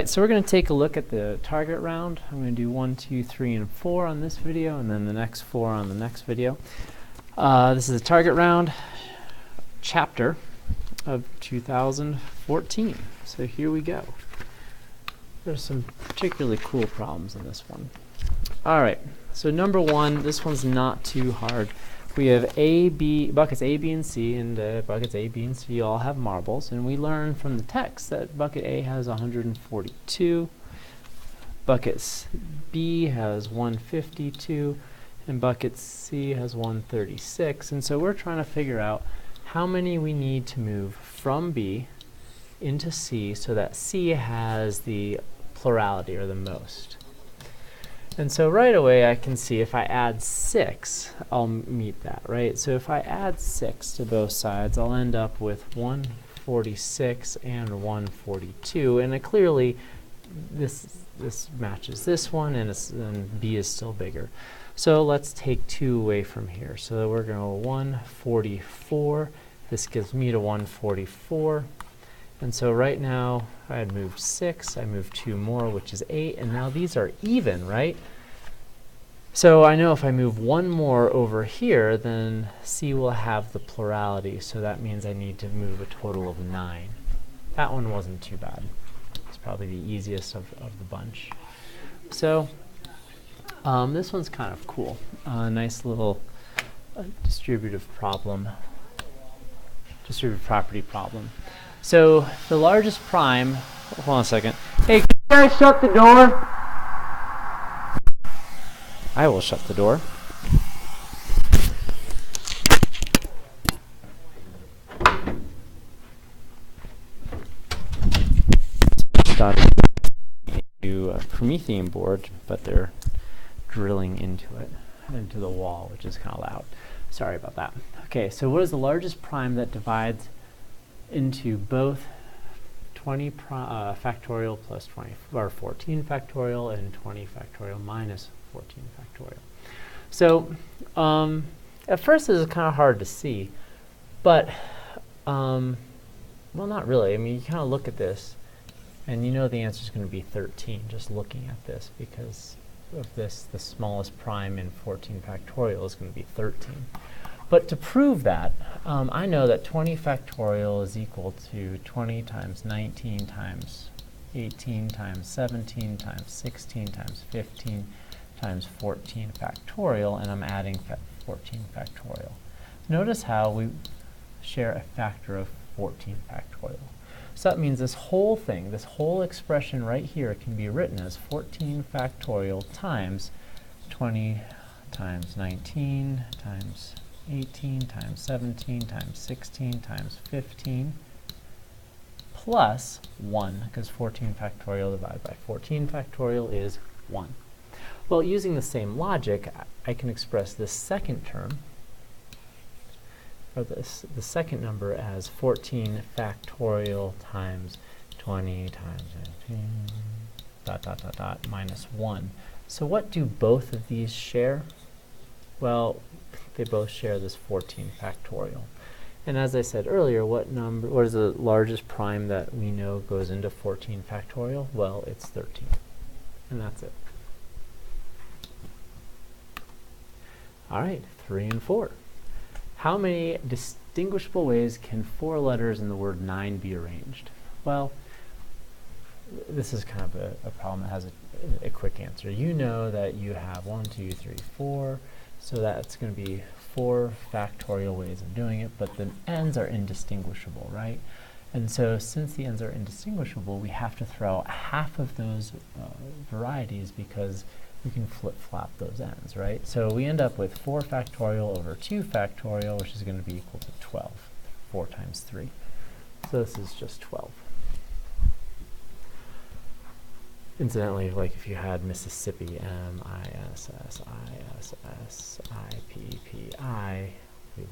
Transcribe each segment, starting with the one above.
right, so we're going to take a look at the target round. I'm going to do 1, 2, 3, and 4 on this video, and then the next 4 on the next video. This is a target round chapter of 2014. So here we go. There's some particularly cool problems in this one. All right, so number 1, this one's not too hard. We have buckets A, B, and C, and buckets A, B, and C all have marbles, and we learn from the text that bucket A has 142, bucket B has 152, and bucket C has 136, and so we're trying to figure out how many we need to move from B into C so that C has the plurality, or the most. And so right away I can see if I add 6, I'll meet that, right? So if I add 6 to both sides, I'll end up with 146 and 142. And clearly this matches this one, and B is still bigger. So let's take 2 away from here. So we're going to go 144. This gives me to 144. And so right now, I had moved 6, I moved 2 more, which is 8, and now these are even, right? So I know if I move 1 more over here, then C will have the plurality, so that means I need to move a total of 9. That one wasn't too bad. It's probably the easiest of the bunch. So this one's kind of cool. Nice little distributive problem, distributive property problem. So the largest prime, hold on a second. Hey, can you guys shut the door? I will shut the door. Got a Promethean board, but they're drilling into it, into the wall, which is kind of loud. Sorry about that. Okay, so what is the largest prime that divides into both 20 factorial plus 20, or 14 factorial, and 20 factorial minus 14 factorial. So at first this is kind of hard to see, but well, not really. I mean, you kind of look at this and you know the answer is going to be 13 just looking at this, because of this, the smallest prime in 14 factorial is going to be 13. But to prove that, I know that 20 factorial is equal to 20 times 19 times 18 times 17 times 16 times 15 times 14 factorial, and I'm adding 14 factorial. Notice how we share a factor of 14 factorial. So that means this whole thing, this whole expression right here, can be written as 14 factorial times 20 times 19 times 18 times 17 times 16 times 15 plus 1, because 14 factorial divided by 14 factorial is 1. Well, using the same logic, I can express this second term, or the second number, as 14 factorial times 20 times 19 dot dot dot dot minus 1. So what do both of these share? Well, they both share this 14 factorial. And as I said earlier, what is the largest prime that we know goes into 14 factorial? Well, it's 13. And that's it. All right, 3 and 4. How many distinguishable ways can 4 letters in the word 9 be arranged? Well, this is kind of a problem that has a quick answer. You know that you have 1, 2, 3, 4, so that's going to be 4 factorial ways of doing it, but the ends are indistinguishable, right? And so since the ends are indistinguishable, we have to throw out half of those varieties, because we can flip-flop those ends, right? So we end up with 4 factorial over 2 factorial, which is going to be equal to 12. 4 times 3. So this is just 12. Incidentally, like if you had Mississippi, M-I-S-S-I-S-S-I-P-P-I,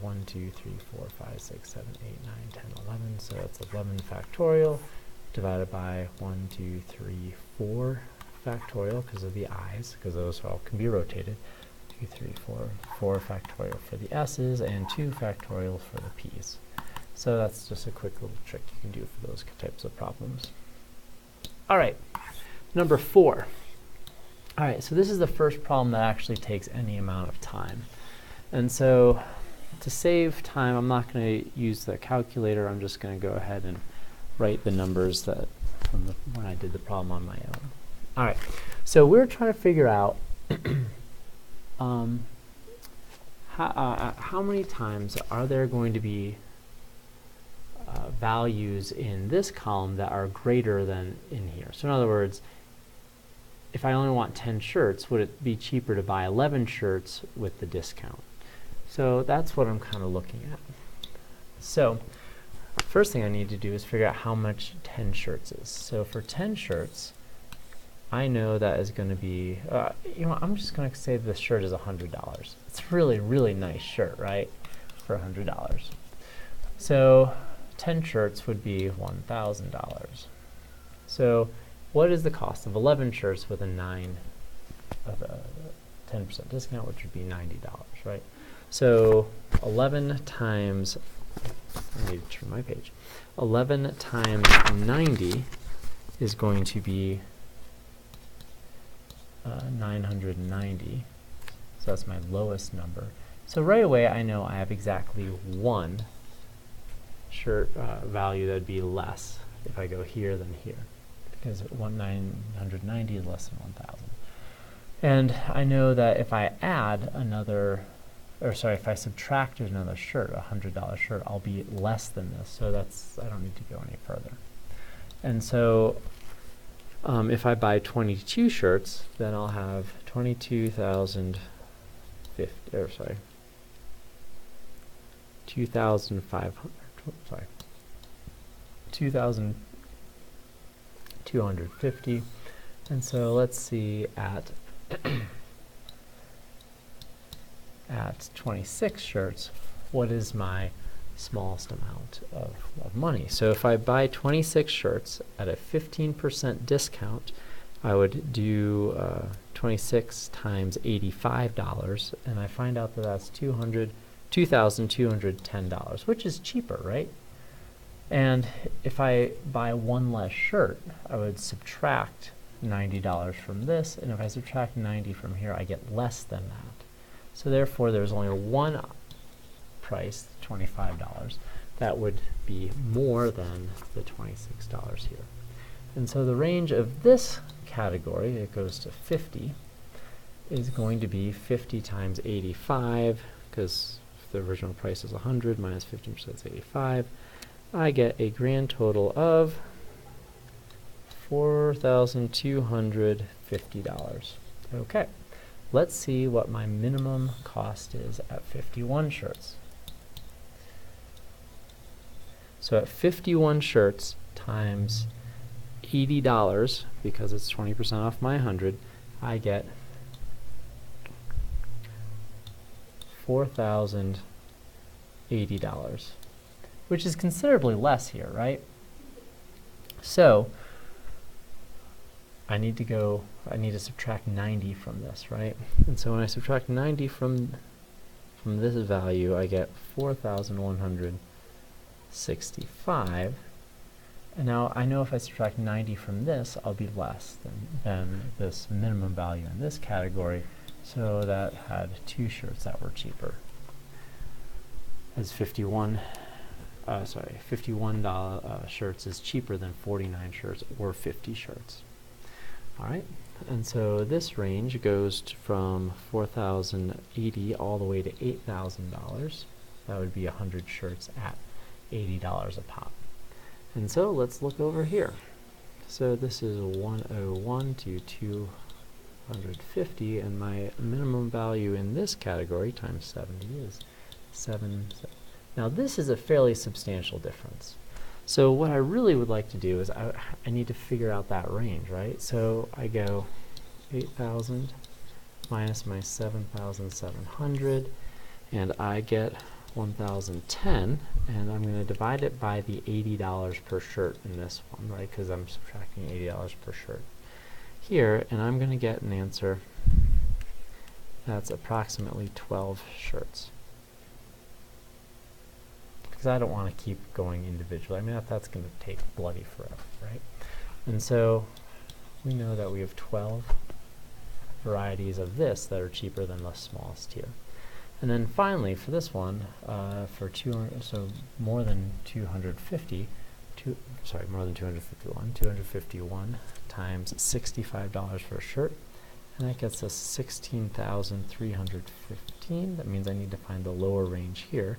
1, 2, 3, 4, 5, 6, 7, 8, 9, 10, 11. So that's 11 factorial divided by 1, 2, 3, 4 factorial, because of the i's, because those all can be rotated. 2, 3, 4 factorial for the s's, and 2 factorial for the p's. So that's just a quick little trick you can do for those types of problems. All right. Number 4. All right, so this is the first problem that actually takes any amount of time. And so to save time, I'm not going to use the calculator. I'm just going to go ahead and write the numbers that from when I did the problem on my own. All right, so we're trying to figure out how many times are there going to be values in this column that are greater than in here. So in other words, if I only want 10 shirts, would it be cheaper to buy 11 shirts with the discount? So that's what I'm kind of looking at. So first thing I need to do is figure out how much 10 shirts is. So for 10 shirts, I know that is going to be, you know, I'm just going to say this shirt is $100. It's a really, really nice shirt, right, for $100. So 10 shirts would be $1,000. So what is the cost of 11 shirts with a 10% discount, which would be $90, right? So 11 times, I need to turn my page, 11 times 90 is going to be 990. So that's my lowest number. So right away I know I have exactly one shirt value that would be less if I go here than here, because 990 is less than 1,000. And I know that if I add another, or sorry, if I subtract another shirt, a $100 shirt, I'll be less than this. So that's, I don't need to go any further. And so if I buy 22 shirts, then I'll have 2,500, sorry, 2,250. And so let's see at at 26 shirts, what is my smallest amount of money? So if I buy 26 shirts at a 15% discount, I would do 26 times $85, and I find out that that's $2,210, which is cheaper, right? And if I buy one less shirt, I would subtract $90 from this, and if I subtract 90 from here, I get less than that. So therefore, there's only one price, $25, that would be more than the $26 here. And so the range of this category, it goes to 50, is going to be 50 times 85, because the original price is 100 minus 15% is 85. I get a grand total of $4,250. Okay, let's see what my minimum cost is at 51 shirts. So at 51 shirts times $80, because it's 20% off my 100, I get $4,080, which is considerably less here, right? So I need to subtract 90 from this, right? And so when I subtract 90 from this value, I get 4,165. And now I know if I subtract 90 from this, I'll be less than this minimum value in this category. So that had 2 shirts that were cheaper. As 51 shirts is cheaper than 49 shirts or 50 shirts. All right, and so this range goes from $4,080 all the way to $8,000. That would be 100 shirts at $80 a pop. And so let's look over here. So this is 101 to 250, and my minimum value in this category times 70 is 7. Now this is a fairly substantial difference. So what I really would like to do is I need to figure out that range, right? So I go 8,000 minus my 7,700, and I get 1,010, and I'm going to divide it by the $80 per shirt in this one, right? Because I'm subtracting $80 per shirt here, and I'm going to get an answer that's approximately 12 shirts. Because I don't want to keep going individually. I mean, that's going to take bloody forever, right? And so we know that we have 12 varieties of this that are cheaper than the smallest tier. And then finally, for this one, for 200, so more than 250, more than 251, 251 times $65 for a shirt, and that gets us 16,315. That means I need to find the lower range here,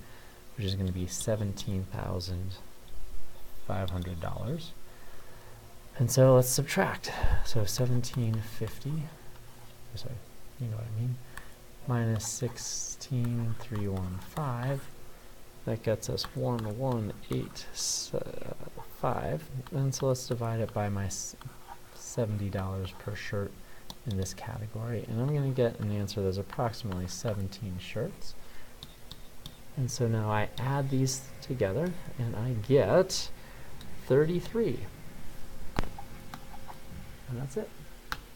which is going to be $17,500. And so let's subtract. So 1750, sorry, you know what I mean, minus 16,315. That gets us 1185. And so let's divide it by my $70 per shirt in this category. And I'm going to get an answer that's approximately 17 shirts. And so now I add these together and I get 33. And that's it.